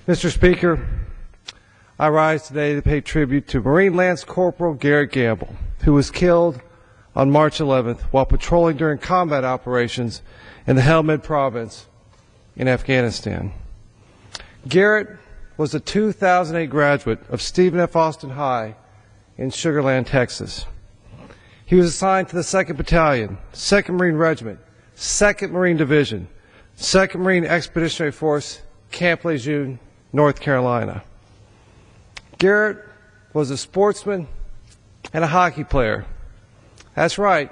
Mr. Speaker, I rise today to pay tribute to Marine Lance Corporal Garrett Gamble, who was killed on March 11th while patrolling during combat operations in the Helmand Province in Afghanistan. Garrett was a 2008 graduate of Stephen F. Austin High in Sugar Land, Texas. He was assigned to the 2nd Battalion, 2nd Marine Regiment, 2nd Marine Division, 2nd Marine Expeditionary Force, Camp Lejeune, North Carolina. Garrett was a sportsman and a hockey player. That's right,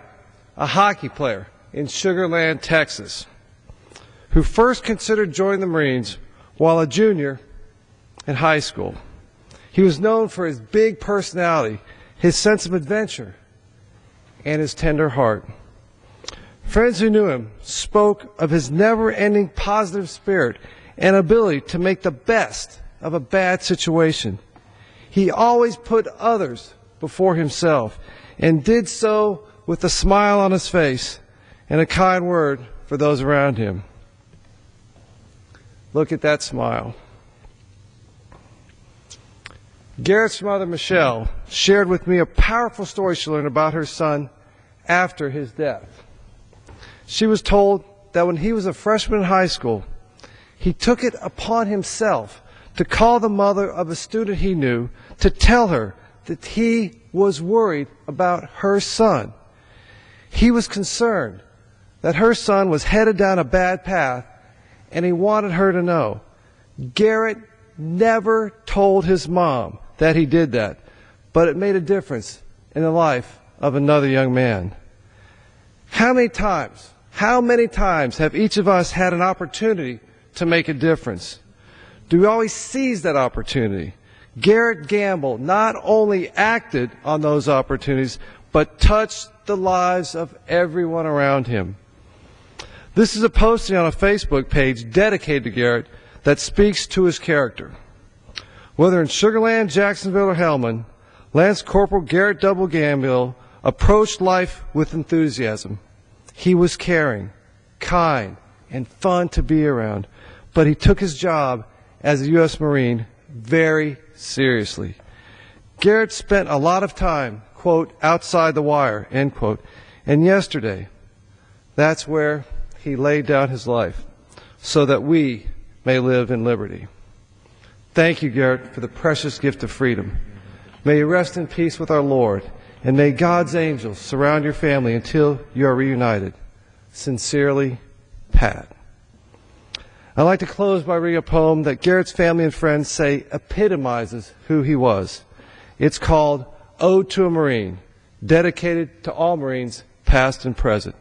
a hockey player in Sugar Land, Texas, who first considered joining the Marines while a junior in high school. He was known for his big personality, his sense of adventure, and his tender heart. Friends who knew him spoke of his never-ending positive spirit and ability to make the best of a bad situation. He always put others before himself and did so with a smile on his face and a kind word for those around him. Look at that smile. Garrett's mother, Michelle, shared with me a powerful story she learned about her son after his death. She was told that when he was a freshman in high school, he took it upon himself to call the mother of a student he knew to tell her that he was worried about her son. He was concerned that her son was headed down a bad path, and he wanted her to know. Garrett never told his mom that he did that, but it made a difference in the life of another young man. How many times have each of us had an opportunity to make a difference? Do we always seize that opportunity? Garrett Gamble not only acted on those opportunities, but touched the lives of everyone around him. This is a posting on a Facebook page dedicated to Garrett that speaks to his character. Whether in Sugar Land, Jacksonville, or Helmand, Lance Corporal Garrett Gamble approached life with enthusiasm. He was caring, kind, and fun to be around, but he took his job as a U.S. Marine very seriously. Garrett spent a lot of time, quote, outside the wire, end quote, and yesterday, that's where he laid down his life so that we may live in liberty. Thank you, Garrett, for the precious gift of freedom. May you rest in peace with our Lord, and may God's angels surround your family until you are reunited. Sincerely, Pat. I'd like to close by reading a poem that Garrett's family and friends say epitomizes who he was. It's called Ode to a Marine, dedicated to all Marines, past and present.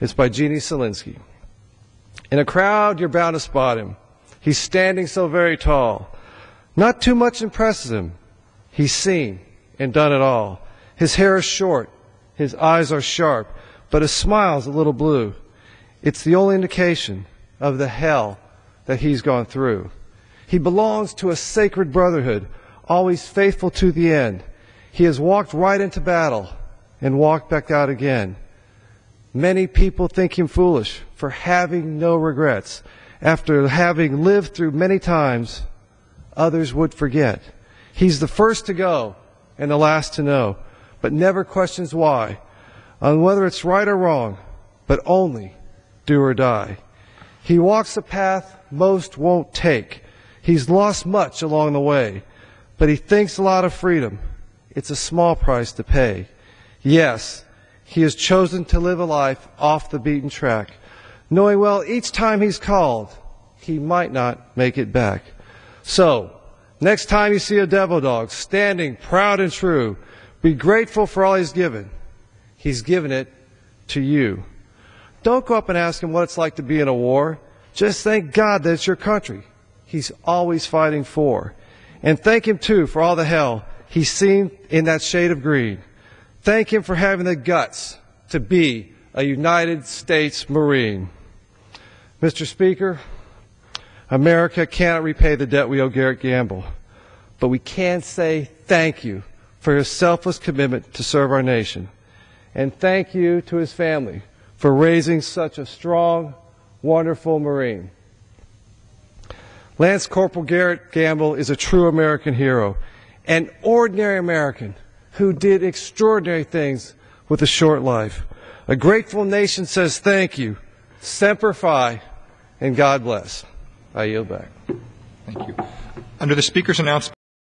It's by Jeannie Selinsky. In a crowd, you're bound to spot him. He's standing so very tall. Not too much impresses him. He's seen and done it all. His hair is short, his eyes are sharp, but his smile's a little blue. It's the only indication of the hell that he's gone through. He belongs to a sacred brotherhood, always faithful to the end. He has walked right into battle and walked back out again. Many people think him foolish for having no regrets. After having lived through many times, others would forget. He's the first to go and the last to know, but never questions why, on whether it's right or wrong, but only do or die. He walks a path most won't take. He's lost much along the way, but he thinks a lot of freedom. It's a small price to pay. Yes, he has chosen to live a life off the beaten track, knowing well each time he's called, he might not make it back. So, next time you see a devil dog standing proud and true, be grateful for all he's given. He's given it to you. Don't go up and ask him what it's like to be in a war. Just thank God that it's your country he's always fighting for. And thank him, too, for all the hell he's seen in that shade of green. Thank him for having the guts to be a United States Marine. Mr. Speaker, America cannot repay the debt we owe Garrett Gamble, but we can say thank you for his selfless commitment to serve our nation. And thank you to his family for raising such a strong, wonderful Marine. Lance Corporal Garrett Gamble is a true American hero, an ordinary American who did extraordinary things with a short life. A grateful nation says thank you, Semper Fi, and God bless. I yield back. Thank you. Under the Speaker's announcement,